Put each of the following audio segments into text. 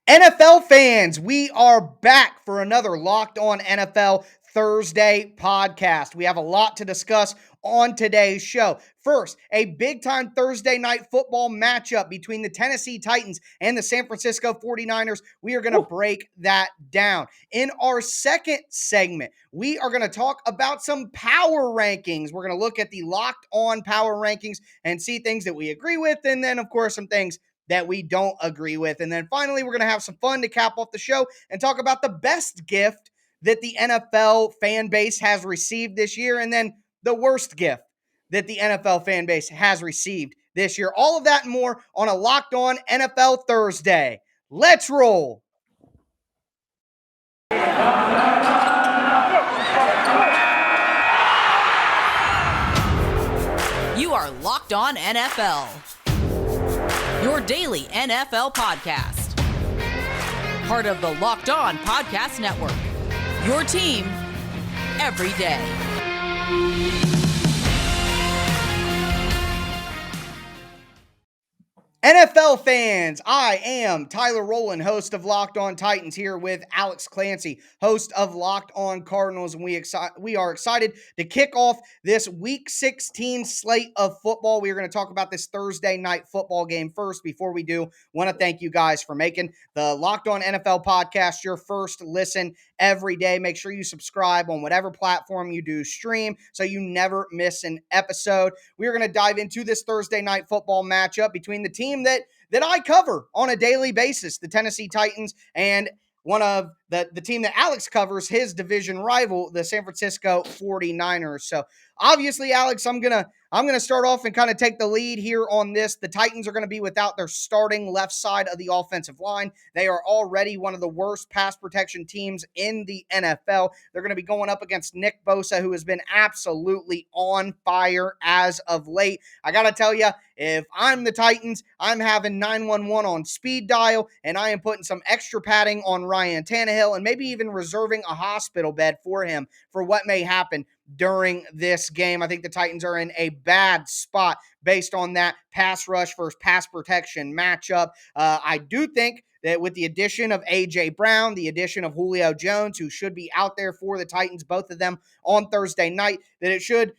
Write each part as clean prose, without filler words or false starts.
NFL fans, we are back for another Locked On NFL Thursday podcast. We have a lot to discuss on today's show. First, a big-time Thursday night football matchup between the Tennessee Titans and the San Francisco 49ers. We are going to break that down. In our second segment, we are going to talk about some power rankings. We're going to look at the Locked On power rankings and see things that we agree with, and then, of course, some things that we don't agree with. And then finally, we're going to have some fun to cap off the show and talk about the best gift that the NFL fan base has received this year, and then the worst gift that the NFL fan base has received this year. All of that and more on a Locked On NFL Thursday. Let's roll. You are Locked On NFL, your daily NFL podcast. Part of the Locked On Podcast Network, your team every day. NFL fans, I am Tyler Rowland, host of Locked On Titans, here with Alex Clancy, host of Locked On Cardinals, and we are excited to kick off this Week 16 slate of football. We are going to talk about this Thursday night football game first. Before we do, want to thank you guys for making the Locked On NFL podcast your first listen every day. Make sure you subscribe on whatever platform you do stream so you never miss an episode. We are going to dive into this Thursday night football matchup between the team that I cover on a daily basis, the Tennessee Titans, and one of the team that Alex covers, his division rival, the San Francisco 49ers. So obviously, Alex, I'm gonna start off and kind of take the lead here on this. The Titans are going to be without their starting left side of the offensive line. They are already one of the worst pass protection teams in the NFL. They're going to be going up against Nick Bosa, who has been absolutely on fire as of late. I got to tell you, if I'm the Titans, I'm having 911 on speed dial, and I am putting some extra padding on Ryan Tannehill and maybe even reserving a hospital bed for him for what may happen during this game. I think the Titans are in a bad spot based on that pass rush versus pass protection matchup. I do think that with the addition of A.J. Brown, the addition of Julio Jones, who should be out there for the Titans, both of them on Thursday night, that it should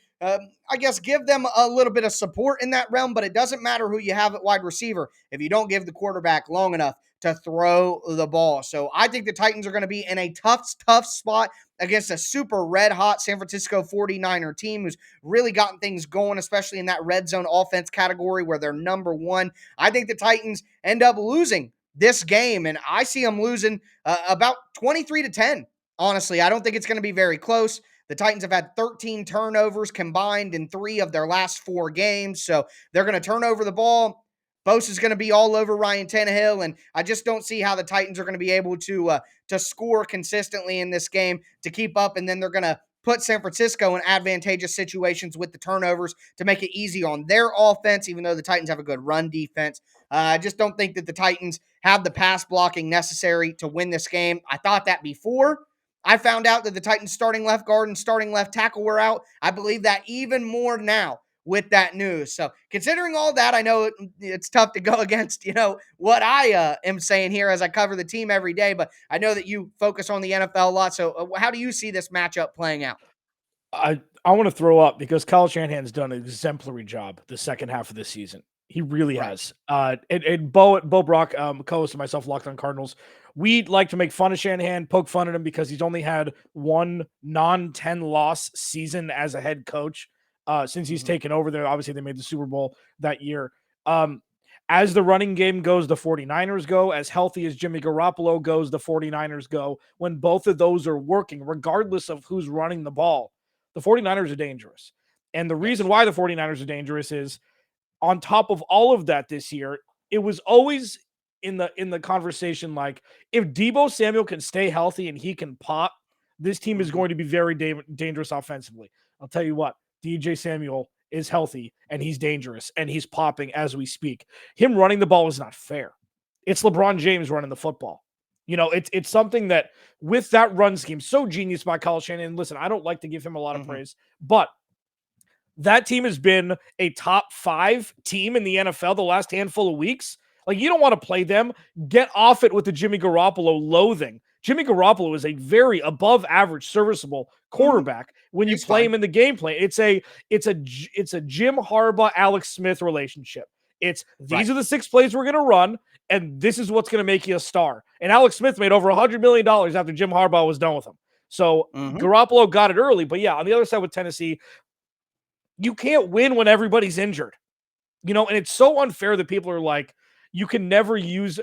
give them a little bit of support in that realm, but it doesn't matter who you have at wide receiver if you don't give the quarterback long enough to throw the ball. So I think the Titans are going to be in a tough spot against a super red-hot San Francisco 49er team who's really gotten things going, especially in that red zone offense category where they're number one. I think the Titans end up losing this game, and I see them losing about 23-10. Honestly, I don't think it's going to be very close. The Titans have had 13 turnovers combined in 3 of their last 4 games, so they're going to turn over the ball. Bosa's going to be all over Ryan Tannehill, and I just don't see how the Titans are going to be able to score consistently in this game to keep up, and then they're going to put San Francisco in advantageous situations with the turnovers to make it easy on their offense, even though the Titans have a good run defense. I just don't think that the Titans have the pass blocking necessary to win this game. I thought that before I found out that the Titans starting left guard and starting left tackle were out. I believe that even more now with that news. So considering all that, I know it's tough to go against, what I am saying here as I cover the team every day, but I know that you focus on the NFL a lot. So how do you see this matchup playing out? I want to throw up because Kyle Shanahan's done an exemplary job the second half of this season. He really has. And Bo Brock, co-host of myself, Locked On Cardinals, we like to make fun of Shanahan, poke fun at him because he's only had one non-10 loss season as a head coach since he's taken over there. Obviously, they made the Super Bowl that year. As the running game goes, the 49ers go. As healthy as Jimmy Garoppolo goes, the 49ers go. When both of those are working, regardless of who's running the ball, the 49ers are dangerous. And the reason why the 49ers are dangerous is on top of all of that this year, it was always in the conversation like, if Deebo Samuel can stay healthy and he can pop, this team is going to be very dangerous offensively. I'll tell you what, DJ Samuel is healthy and he's dangerous and he's popping as we speak. Him running the ball is not fair. It's LeBron James running the football. It's something that with that run scheme, so genius by Kyle Shanahan. Listen, I don't like to give him a lot of praise, but that team has been a top 5 team in the NFL the last handful of weeks. Like, you don't want to play them. Get off it with the Jimmy Garoppolo loathing. Jimmy Garoppolo is a very above average, serviceable quarterback. When you play him in the game plan, it's a Jim Harbaugh, Alex Smith relationship. It's these are the 6 plays we're going to run, and this is what's going to make you a star. And Alex Smith made over $100 million after Jim Harbaugh was done with him. So Garoppolo got it early. But yeah, on the other side with Tennessee, you can't win when everybody's injured. And it's so unfair that people are like, you can never use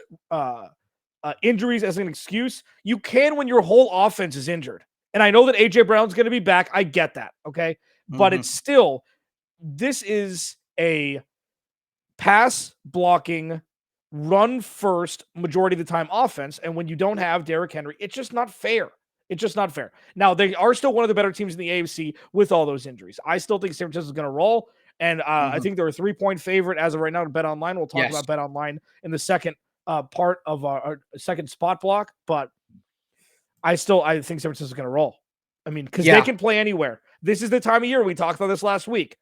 injuries as an excuse. You can when your whole offense is injured. And I know that A.J. Brown's going to be back. I get that, okay? But it's still, this is a pass blocking, run first majority of the time offense. And when you don't have Derrick Henry, it's just not fair. It's just not fair. Now, they are still one of the better teams in the AFC with all those injuries. I still think San Francisco is going to roll. And I think they're a 3-point favorite as of right now to BetOnline. We'll talk about BetOnline in the second part of our second spot block. But I think San Francisco is going to roll. I mean, because they can play anywhere. This is the time of year. We talked about this last week.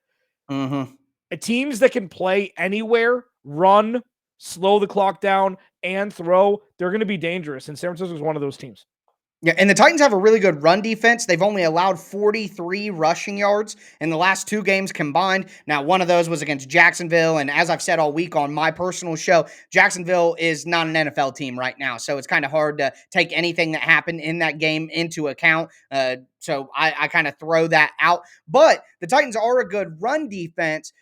Teams that can play anywhere, run, slow the clock down, and throw, they're going to be dangerous. And San Francisco is one of those teams. Yeah, and the Titans have a really good run defense. They've only allowed 43 rushing yards in the last 2 games combined. Now, one of those was against Jacksonville, and as I've said all week on my personal show, Jacksonville is not an NFL team right now, so it's kind of hard to take anything that happened in that game into account. So I kind of throw that out. But the Titans are a good run defense.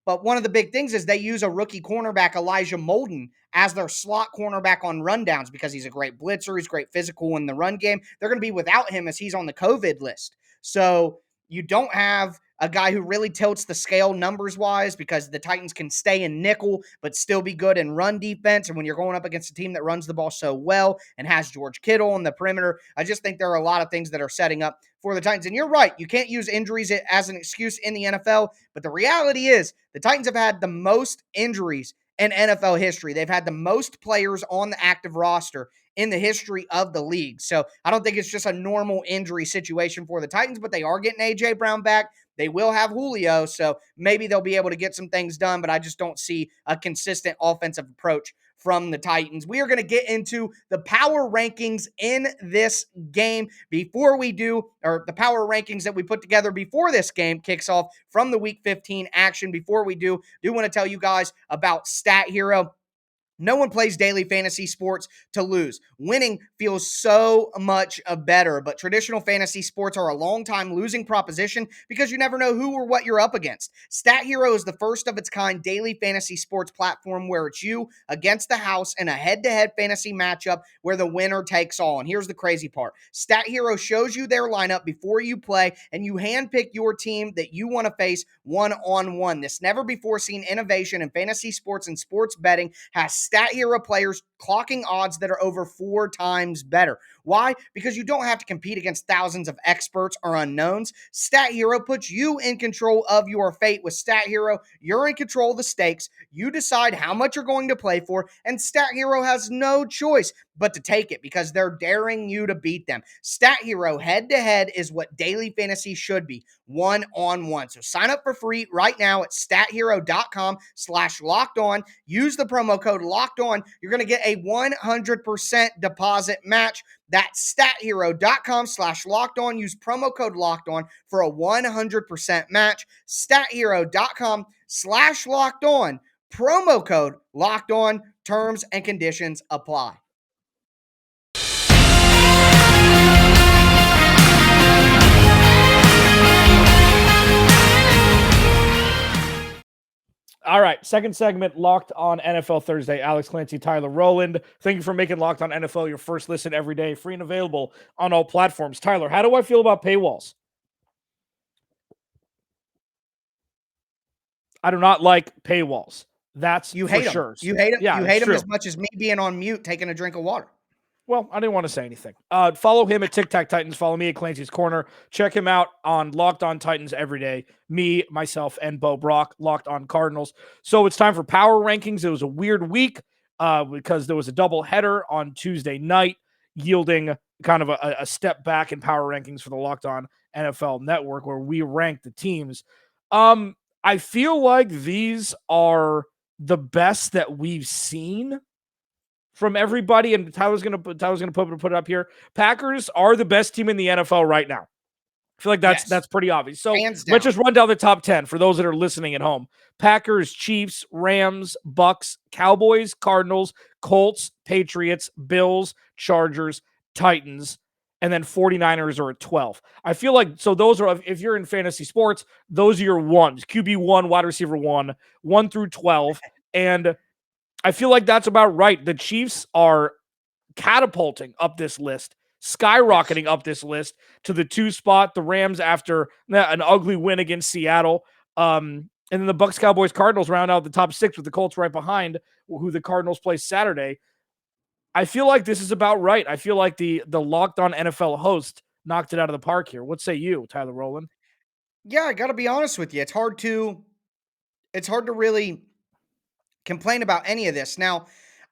But one of the big things is they use a rookie cornerback, Elijah Molden, as their slot cornerback on rundowns because he's a great blitzer. He's great physical in the run game. They're going to be without him as he's on the COVID list. So you don't have a guy who really tilts the scale numbers-wise because the Titans can stay in nickel but still be good in run defense. And when you're going up against a team that runs the ball so well and has George Kittle on the perimeter, I just think there are a lot of things that are setting up for the Titans. And you're right, you can't use injuries as an excuse in the NFL, but the reality is the Titans have had the most injuries in NFL history. They've had the most players on the active roster in the history of the league. So I don't think it's just a normal injury situation for the Titans, but they are getting A.J. Brown back. They will have Julio, so maybe they'll be able to get some things done, but I just don't see a consistent offensive approach from the Titans. We are going to get into the power rankings in this game before we do, or the power rankings that we put together before this game kicks off from the Week 15 action. Before we do want to tell you guys about StatHero. No one plays daily fantasy sports to lose. Winning feels so much better, but traditional fantasy sports are a long-time losing proposition because you never know who or what you're up against. StatHero is the first of its kind daily fantasy sports platform where it's you against the house in a head-to-head fantasy matchup where the winner takes all. And here's the crazy part. StatHero shows you their lineup before you play, and you handpick your team that you want to face one-on-one. This never-before-seen innovation in fantasy sports and sports betting has StatHero players clocking odds that are over 4 times better. Why? Because you don't have to compete against thousands of experts or unknowns. StatHero puts you in control of your fate. With StatHero, you're in control of the stakes. You decide how much you're going to play for, and StatHero has no choice but to take it because they're daring you to beat them. StatHero head-to-head is what daily fantasy should be, one-on-one. So sign up for free right now at stathero.com/lockedon. Use the promo code LOCKEDON. You're going to get a 100% deposit match. That's stathero.com/lockedon. Use promo code LOCKEDON for a 100% match. stathero.com/lockedon. Promo code LOCKEDON. Terms and conditions apply. All right, second segment, Locked On NFL Thursday. Alex Clancy, Tyler Rowland. Thank you for making Locked On NFL your first listen every day, free and available on all platforms. Tyler, how do I feel about paywalls? I do not like paywalls. That's you hate for sure. You hate them. Yeah, you hate them as much as me being on mute, taking a drink of water. Well, I didn't want to say anything. Follow him at Tic Tac Titans. Follow me at Clancy's Corner. Check him out on Locked On Titans every day. Me, myself, and Bo Brock, Locked On Cardinals. So it's time for power rankings. It was a weird week because there was a double header on Tuesday night, yielding kind of a step back in power rankings for the Locked On NFL Network, where we rank the teams. I feel like these are the best that we've seen from everybody. And Tyler's gonna put it up here. Packers are the best team in the NFL right now. I feel like that's pretty obvious. So Hands let's down. just run down the top 10 for those that are listening at home. Packers, Chiefs, Rams, Bucks, Cowboys, Cardinals, Colts, Patriots, Bills, Chargers, Titans, and then 49ers are at 12. I feel like, so those are, if you're in fantasy sports, those are your ones. QB1, wide receiver 1 through 12. And I feel like that's about right. The Chiefs are catapulting up this list, skyrocketing up this list to the 2 spot. The Rams after an ugly win against Seattle. And then the Bucks, Cowboys, Cardinals round out the top 6 with the Colts right behind, who the Cardinals play Saturday. I feel like this is about right. I feel like the Locked On NFL host knocked it out of the park here. What say you, Tyler Rowland? Yeah, I got to be honest with you. It's hard to really complain about any of this. Now,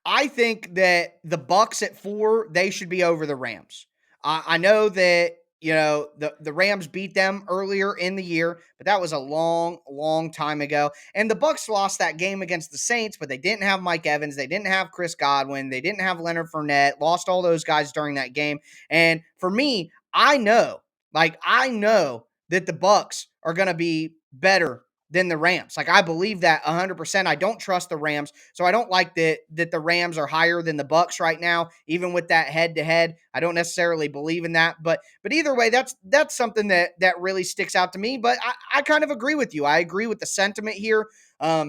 I think that the Bucks at 4, they should be over the Rams. I know that, the Rams beat them earlier in the year, but that was a long time ago. And the Bucks lost that game against the Saints, but they didn't have Mike Evans, they didn't have Chris Godwin, they didn't have Leonard Fournette, lost all those guys during that game. And for me, I know that the Bucks are going to be better than the Rams. Like, I believe that 100%. I don't trust the Rams, so I don't like that the Rams are higher than the Bucks right now, even with that head-to-head. I don't necessarily believe in that, but either way, that's something that really sticks out to me. But I kind of agree with you. I agree with the sentiment here. I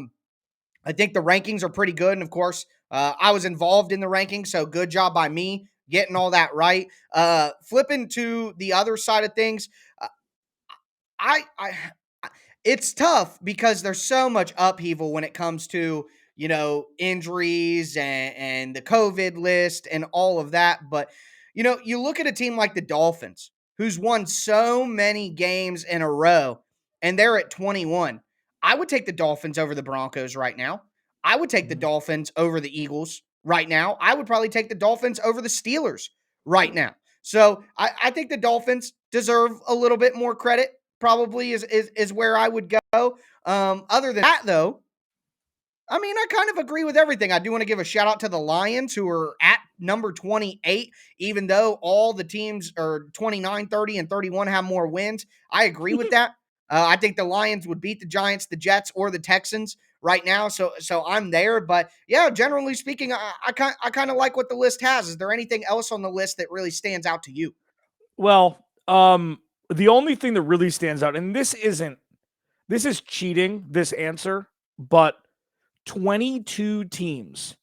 think the rankings are pretty good, and of course, I was involved in the rankings, so good job by me getting all that right. Flipping to the other side of things, I it's tough because there's so much upheaval when it comes to, injuries and the COVID list and all of that. But, you look at a team like the Dolphins, who's won so many games in a row, and they're at 21. I would take the Dolphins over the Broncos right now. I would take the Dolphins over the Eagles right now. I would probably take the Dolphins over the Steelers right now. So I think the Dolphins deserve a little bit more credit. Probably is where I would go. Other than that, though, I mean, I kind of agree with everything. I do want to give a shout out to the Lions, who are at number 28, even though all the teams are 29, 30, and 31 have more wins. I agree with that. I think the Lions would beat the Giants, the Jets, or the Texans right now. So I'm there. But yeah, generally speaking, I kind of like what the list has. Is there anything else on the list that really stands out to you? Well, the only thing that really stands out, and this is cheating, this answer, but 22 teams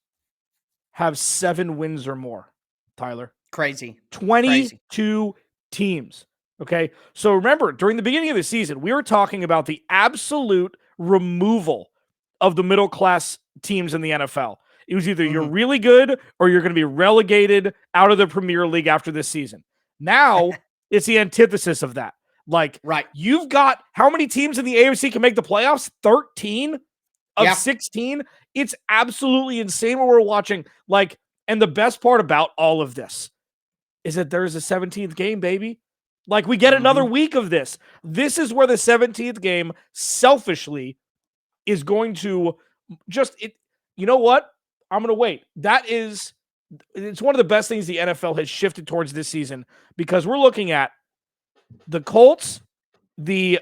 have 7 wins or more, Tyler. Crazy. 22 teams. Okay. So remember, during the beginning of the season, we were talking about the absolute removal of the middle class teams in the NFL. It was either you're really good or you're going to be relegated out of the Premier League after this season. Now it's the antithesis of that. Like, Right. You've got how many teams in the AFC can make the playoffs? 13 of 16. It's absolutely insane what we're watching. Like, and the best part about all of this is that there's a 17th game, baby. Like, we get another week of this. This is where the 17th game selfishly is going to you know what? I'm going to wait. It's one of the best things the NFL has shifted towards this season, because we're looking at the Colts, the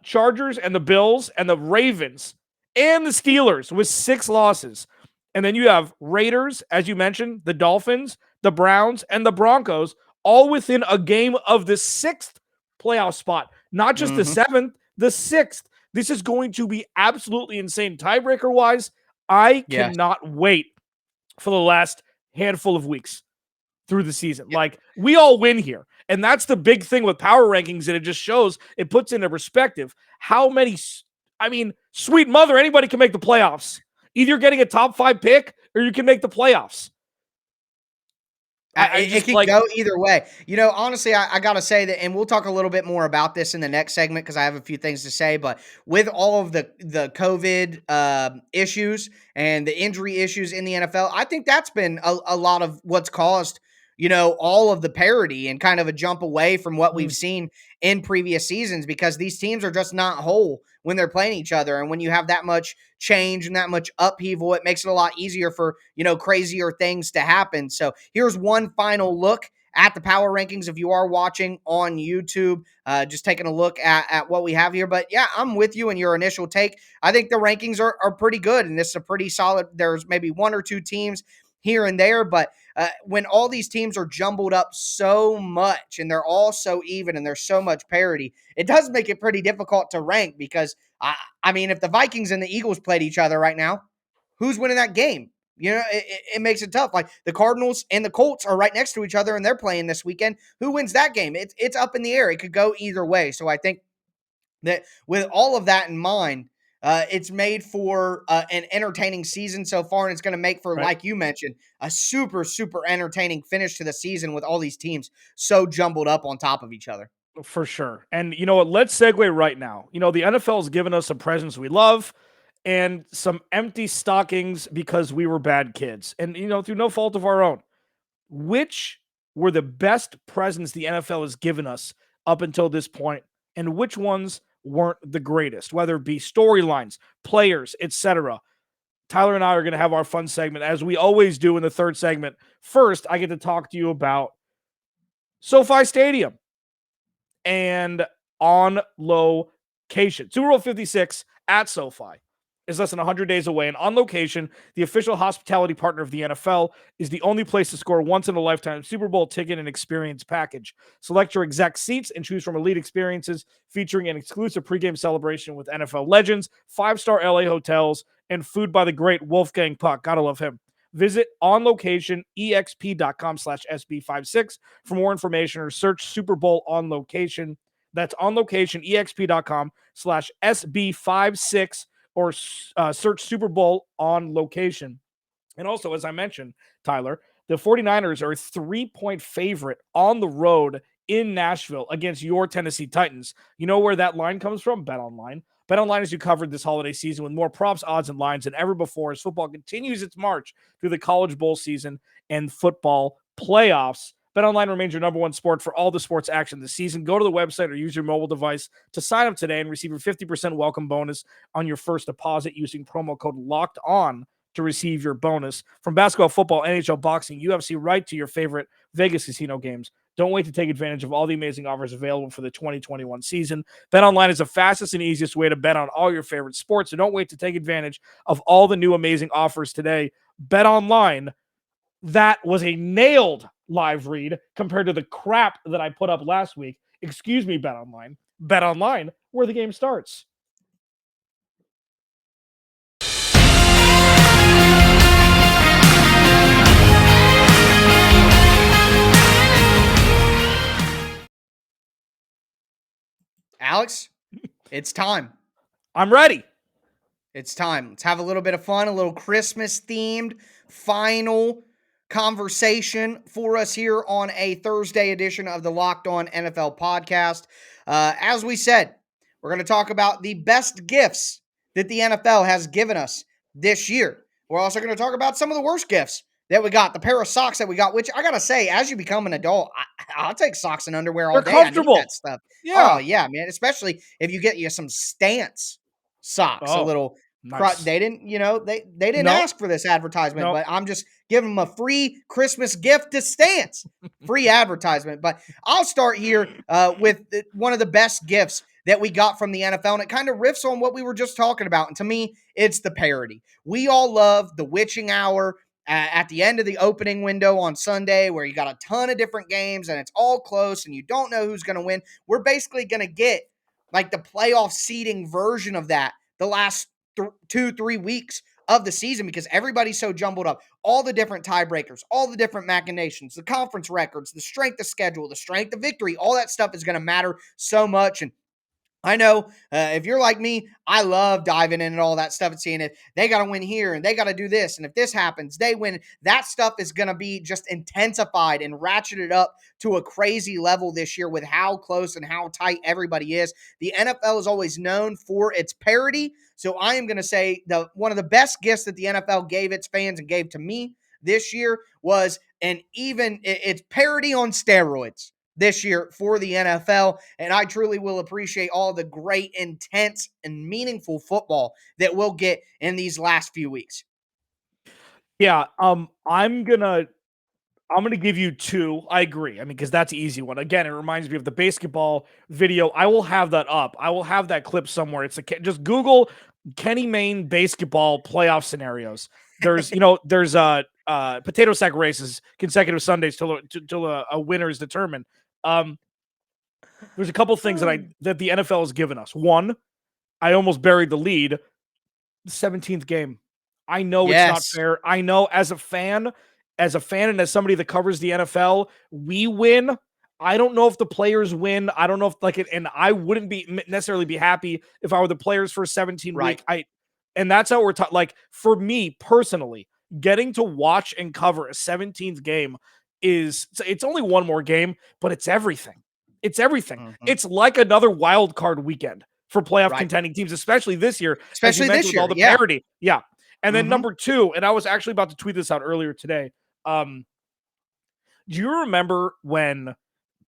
Chargers, and the Bills, and the Ravens, and the Steelers with 6 losses. And then you have Raiders, as you mentioned, the Dolphins, the Browns, and the Broncos, all within a game of the 6th playoff spot. Not just the 7th, the 6th. This is going to be absolutely insane. Tiebreaker-wise, I cannot wait for the last handful of weeks through the season. Like, we all win here. And that's the big thing with power rankings, and it just shows, it puts into perspective how many, sweet mother, anybody can make the playoffs. Either you're getting a top 5 pick or you can make the playoffs. It can go either way. Honestly, I got to say that, and we'll talk a little bit more about this in the next segment because I have a few things to say, but with all of the COVID issues and the injury issues in the NFL, I think that's been a lot of what's caused, all of the parity and kind of a jump away from what we've Mm. seen in previous seasons, because these teams are just not whole when they're playing each other. And when you have that much change and that much upheaval, it makes it a lot easier for, crazier things to happen. So here's one final look at the power rankings. If you are watching on YouTube, just taking a look at what we have here. But yeah, I'm with you in your initial take. I think the rankings are pretty good, and this is a pretty solid. There's maybe one or two teams here and there, but when all these teams are jumbled up so much and they're all so even and there's so much parity, it does make it pretty difficult to rank, because I mean, if the Vikings and the Eagles played each other right now, who's winning that game? It makes it tough. Like the Cardinals and the Colts are right next to each other and they're playing this weekend. Who wins that game? It's up in the air. It could go either way. So I think that with all of that in mind, it's made for an entertaining season so far, and it's going to make for, Right. like you mentioned, a super, super entertaining finish to the season with all these teams so jumbled up on top of each other. For sure. And you know what? Let's segue right now. The NFL has given us some presents we love and some empty stockings because we were bad kids. And, through no fault of our own. Which were the best presents the NFL has given us up until this point, and which ones weren't the greatest, whether it be storylines, players, etc. Tyler and I are going to have our fun segment, as we always do in the third segment. First, I get to talk to you about SoFi Stadium and On Location. Super Bowl 56 at SoFi is less than 100 days away, and On Location, the official hospitality partner of the NFL, is the only place to score once-in-a-lifetime Super Bowl ticket and experience package. Select your exact seats and choose from elite experiences featuring an exclusive pregame celebration with NFL legends, 5-star LA hotels, and food by the great Wolfgang Puck. Gotta love him. Visit onlocationexp.com/SB56 for more information, or search Super Bowl On Location. That's onlocationexp.com/SB56, or search Super Bowl On Location. And also, as I mentioned, Tyler, the 49ers are a 3-point favorite on the road in Nashville against your Tennessee Titans. You know where that line comes from? BetOnline. BetOnline has you covered this holiday season with more props, odds, and lines than ever before as football continues its march through the college bowl season and football playoffs. BetOnline remains your number one sport for all the sports action this season. Go to the website or use your mobile device to sign up today and receive a 50% welcome bonus on your first deposit using promo code LOCKEDON to receive your bonus. From basketball, football, NHL, boxing, UFC, right to your favorite Vegas casino games. Don't wait to take advantage of all the amazing offers available for the 2021 season. BetOnline is the fastest and easiest way to bet on all your favorite sports, so don't wait to take advantage of all the new amazing offers today. BetOnline, that was a nailed live read compared to the crap that I put up last week. Excuse me, BetOnline. BetOnline, where the game starts. Alex, it's time. I'm ready. It's time. Let's have a little bit of fun, a little Christmas-themed final conversation for us here on a Thursday edition of the Locked On NFL podcast. As we said, we're going to talk about the best gifts that the NFL has given us this year. We're also going to talk about some of the worst gifts that we got, the pair of socks that we got, which I got to say, as you become an adult, I'll take socks and underwear all They're day. comfortable. I need that stuff. Yeah. Oh, yeah, man. Especially if you get you some Stance socks, a little nice. they didn't, they didn't Nope. ask for this advertisement, Nope. but I'm just giving them a free Christmas gift to Stance. Free advertisement. But I'll start here with one of the best gifts that we got from the NFL, and it kind of riffs on what we were just talking about. And to me, it's the parody. We all love the witching hour at the end of the opening window on Sunday, where you got a ton of different games and it's all close and you don't know who's going to win. We're basically going to get like the playoff seeding version of that the last 2-3 weeks of the season, because everybody's so jumbled up. All the different tiebreakers, all the different machinations, the conference records, the strength of schedule, the strength of victory, all that stuff is going to matter so much. And I know if you're like me, I love diving in and all that stuff and seeing if they got to win here and they got to do this. And if this happens, they win. That stuff is going to be just intensified and ratcheted up to a crazy level this year with how close and how tight everybody is. The NFL is always known for its parity. So I am going to say one of the best gifts that the NFL gave its fans and gave to me this year was it's parody on steroids this year for the NFL. And I truly will appreciate all the great, intense, and meaningful football that we'll get in these last few weeks. Yeah, I'm gonna give you two. I agree. I mean, because that's an easy one. Again, it reminds me of the basketball video. I will have that up. I will have that clip somewhere. Just Google Kenny Mayne basketball playoff scenarios. There's potato sack races, consecutive Sundays till a winner is determined. There's a couple things that the NFL has given us. One, I almost buried the lead. 17th game. I know it's not fair. I know as a fan and as somebody that covers the NFL, we win. I don't know if the players win. I don't know if and I wouldn't necessarily be happy if I were the players for 17 week. And that's how we're talking. Like for me personally, getting to watch and cover a 17th game it's only one more game, but it's everything. It's everything. Mhm. It's like another wild card weekend for playoff contending teams, especially this year. Especially this year, with all the parity. Yeah. And then Mhm. number two, and I was actually about to tweet this out earlier today. Do you remember when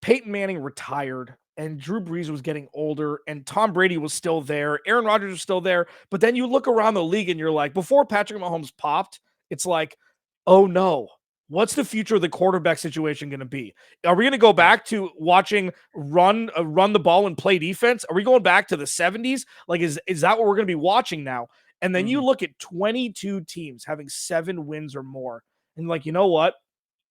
Peyton Manning retired and Drew Brees was getting older and Tom Brady was still there, Aaron Rodgers was still there, but then you look around the league and you're like, before Patrick Mahomes popped, it's like, oh no, what's the future of the quarterback situation going to be? Are we going to go back to watching run the ball and play defense? Are we going back to the 70s? Like, is that what we're going to be watching now? And then you look at 22 teams having 7 wins or more, and like, you know what?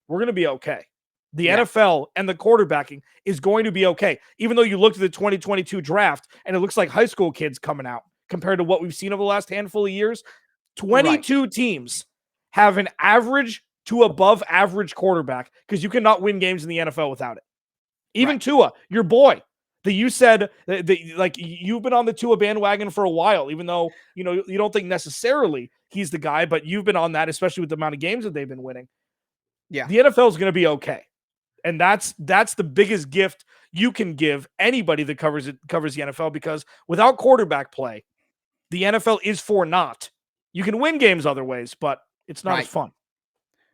We're going to be okay. The NFL and the quarterbacking is going to be okay. Even though you looked at the 2022 draft and it looks like high school kids coming out compared to what we've seen over the last handful of years, 22 teams have an average to above average quarterback because you cannot win games in the NFL without it. Even Tua, your boy, that you said like you've been on the Tua bandwagon for a while, even though you don't think necessarily he's the guy, but you've been on that, especially with the amount of games that they've been winning. Yeah. The NFL is going to be okay. And that's the biggest gift you can give anybody that covers the NFL, because without quarterback play, the NFL is for naught. You can win games other ways, but it's not as fun.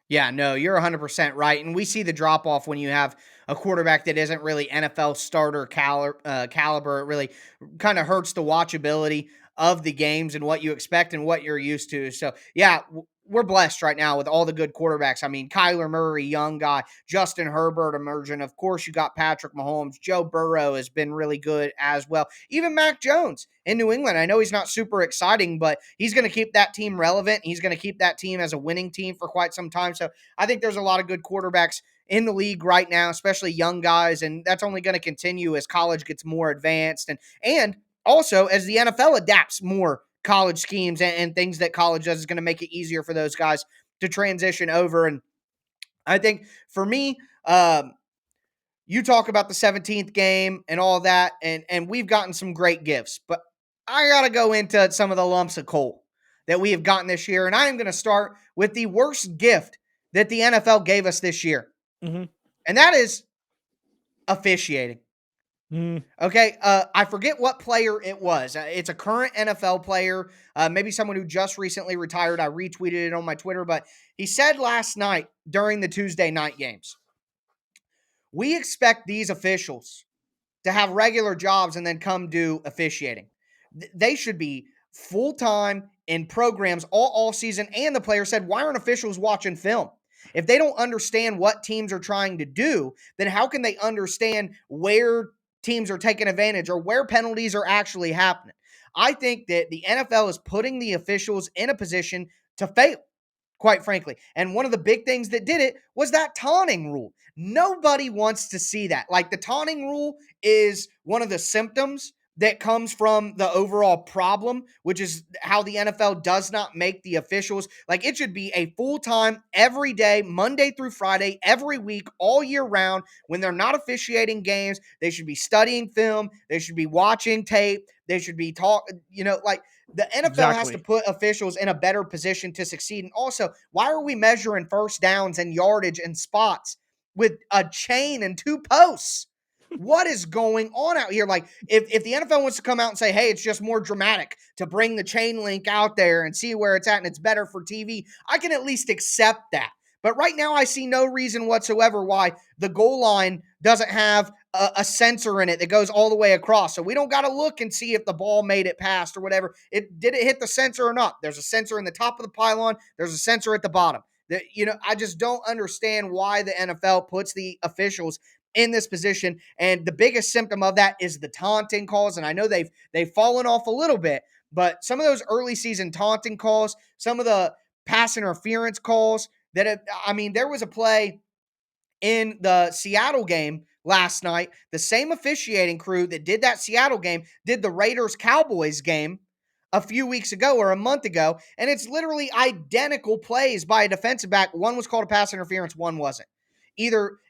Yeah, no, you're 100% right. And we see the drop off when you have a quarterback that isn't really NFL starter caliber. It really kind of hurts the watchability of the games and what you expect and what you're used to. So, yeah, we're blessed right now with all the good quarterbacks. I mean, Kyler Murray, young guy, Justin Herbert emerging. Of course, you got Patrick Mahomes. Joe Burrow has been really good as well. Even Mac Jones in New England. I know he's not super exciting, but he's going to keep that team relevant. He's going to keep that team as a winning team for quite some time. So I think there's a lot of good quarterbacks in the league right now, especially young guys, and that's only going to continue as college gets more advanced and also as the NFL adapts more college schemes and things that college does is going to make it easier for those guys to transition over. And I think for me, you talk about the 17th game and all that, and we've gotten some great gifts, but I got to go into some of the lumps of coal that we have gotten this year. And I am going to start with the worst gift that the NFL gave us this year. Mm-hmm. And that is officiating. Okay, I forget what player it was. It's a current NFL player, maybe someone who just recently retired. I retweeted it on my Twitter, but he said last night during the Tuesday night games, we expect these officials to have regular jobs and then come do officiating. They should be full-time in programs all season. And the player said, why aren't officials watching film? If they don't understand what teams are trying to do, then how can they understand where teams are taking advantage or where penalties are actually happening? I think that the NFL is putting the officials in a position to fail, quite frankly. And one of the big things that did it was that taunting rule. Nobody wants to see that. Like, the taunting rule is one of the symptoms that comes from the overall problem, which is how the NFL does not make the officials. Like, it should be a full-time, every day, Monday through Friday, every week, all year round. When they're not officiating games, they should be studying film. They should be watching tape. They should be the NFL has to put officials in a better position to succeed. And also, why are we measuring first downs and yardage and spots with a chain and 2 posts? What is going on out here? Like, if the NFL wants to come out and say, hey, it's just more dramatic to bring the chain link out there and see where it's at and it's better for TV, I can at least accept that. But right now, I see no reason whatsoever why the goal line doesn't have a sensor in it that goes all the way across. So we don't got to look and see if the ball made it past or whatever. Did it hit the sensor or not? There's a sensor in the top of the pylon. There's a sensor at the bottom. I just don't understand why the NFL puts the officials in this position. And the biggest symptom of that is the taunting calls. And I know they've fallen off a little bit, but some of those early season taunting calls, some of the pass interference calls there was a play in the Seattle game last night. The same officiating crew that did that Seattle game did the Raiders-Cowboys game a few weeks ago or a month ago, and it's literally identical plays by a defensive back. One was called a pass interference, one wasn't.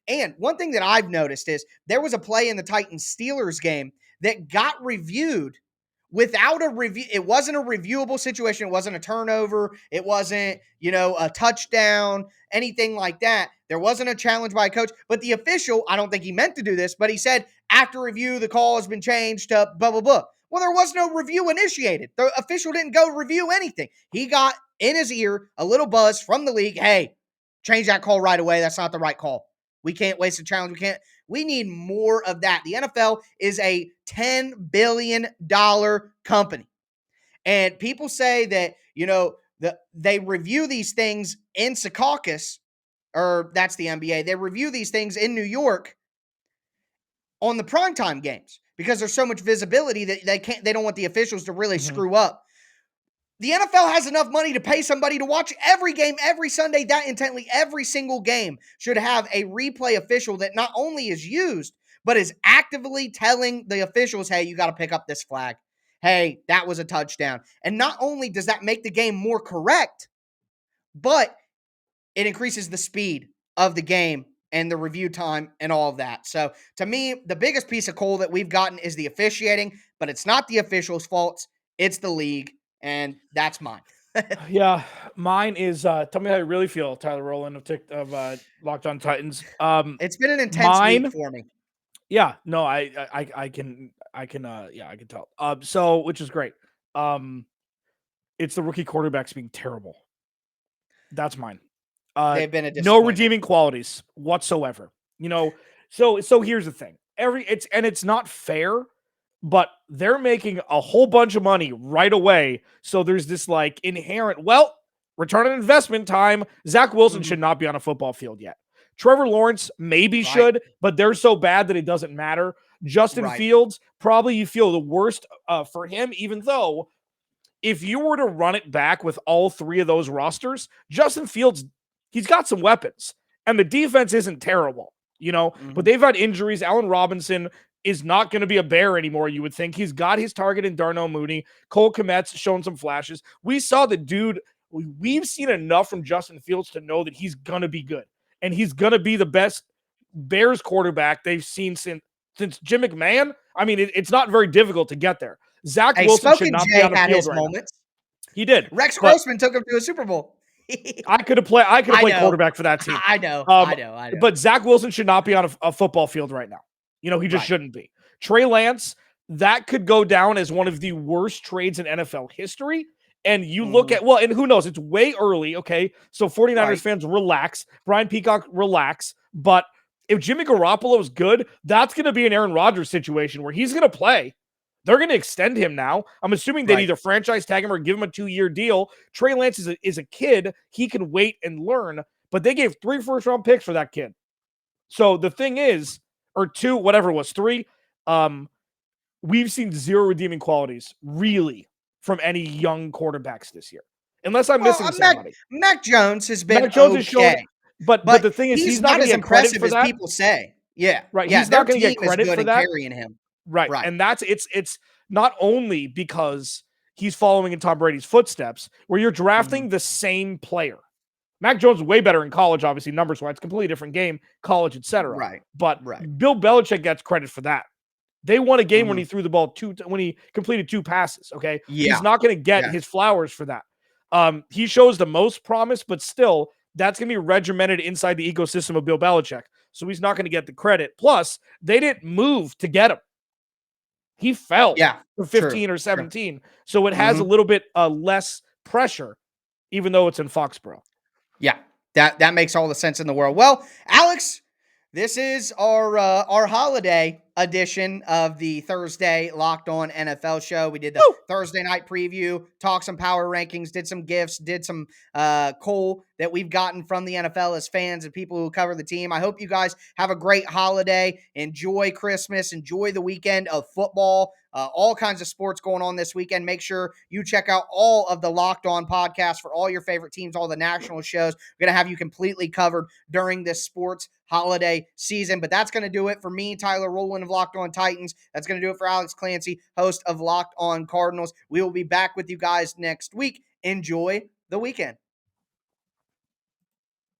And one thing that I've noticed is there was a play in the Titans-Steelers game that got reviewed without a review. It wasn't a reviewable situation. It wasn't a turnover. It wasn't, a touchdown, anything like that. There wasn't a challenge by a coach, but the official, I don't think he meant to do this, but he said, after review, the call has been changed to blah, blah, blah. Well, there was no review initiated. The official didn't go review anything. He got in his ear a little buzz from the league. Hey, change that call right away. That's not the right call. We can't waste a challenge. We need more of that. The NFL is a $10 billion company. And people say that, they review these things in Secaucus, or that's the NBA. They review these things in New York on the primetime games because there's so much visibility that they don't want the officials to really screw up. The NFL has enough money to pay somebody to watch every game, every Sunday, that intently. Every single game should have a replay official that not only is used, but is actively telling the officials, hey, you got to pick up this flag. Hey, that was a touchdown. And not only does that make the game more correct, but it increases the speed of the game and the review time and all of that. So to me, the biggest piece of coal that we've gotten is the officiating, but it's not the officials' faults. It's the league. And that's mine. Yeah, mine is tell me how you really feel, Tyler Rowland of Locked On Titans. It's been an intense week for me. Yeah, no, I can tell. So which is great. It's the rookie quarterbacks being terrible. That's mine. They've been a no redeeming qualities whatsoever. So here's the thing. It's not fair, but they're making a whole bunch of money right away. So there's this like inherent, return on investment time. Zach Wilson should not be on a football field yet. Trevor Lawrence maybe should, but they're so bad that it doesn't matter. Justin Fields, probably you feel the worst for him, even though if you were to run it back with all three of those rosters, Justin Fields, he's got some weapons. And the defense isn't terrible, but they've had injuries. Allen Robinson is not going to be a Bear anymore, you would think. He's got his target in Darnell Mooney. Cole Kmet's shown some flashes. We saw the dude, we've seen enough from Justin Fields to know that he's going to be good. And he's going to be the best Bears quarterback they've seen since Jim McMahon. I mean, it's not very difficult to get there. Zach Wilson should not be on the field right now. He did. Rex Grossman took him to a Super Bowl. I could have played quarterback for that team. I know. But Zach Wilson should not be on a football field right now. He just shouldn't be. Trey Lance, that could go down as one of the worst trades in NFL history. And you look at, and who knows? It's way early, okay? So 49ers fans, relax. Brian Peacock, relax. But if Jimmy Garoppolo is good, that's going to be an Aaron Rodgers situation where he's going to play. They're going to extend him now. I'm assuming they'd either franchise tag him or give him a 2-year deal. Trey Lance is a kid. He can wait and learn. But they gave 3 first-round picks for that kid. So the thing is, or 2, whatever it was, 3, we've seen 0 redeeming qualities, really, from any young quarterbacks this year. Unless I'm missing somebody. Mac Jones has been okay. But the thing is, he's not as impressive as people say. Yeah. Right. Yeah, he's not going to get credit for that. Carrying him. Right. And it's not only because he's following in Tom Brady's footsteps, where you're drafting the same player. Mac Jones is way better in college, obviously, numbers-wise. Completely different game, college, etc. Right. But Bill Belichick gets credit for that. They won a game when he threw the ball when he completed 2 passes, okay? Yeah. He's not going to get his flowers for that. He shows the most promise, but still, that's going to be regimented inside the ecosystem of Bill Belichick. So he's not going to get the credit. Plus, they didn't move to get him. He fell for 15 or 17. So it has a little bit less pressure, even though it's in Foxborough. Yeah. That makes all the sense in the world. Well, Alex, this is our holiday edition of the Thursday Locked On NFL show. We did the Woo! Thursday night preview, talked some power rankings, did some gifts, did some coal that we've gotten from the NFL as fans and people who cover the team. I hope you guys have a great holiday. Enjoy Christmas. Enjoy the weekend of football. All kinds of sports going on this weekend. Make sure you check out all of the Locked On podcasts for all your favorite teams, all the national shows. We're going to have you completely covered during this sports holiday season. But that's going to do it for me, Tyler Rowland of Locked On Titans. That's going to do it for Alex Clancy, host of Locked On Cardinals. We will be back with you guys next week. Enjoy the weekend.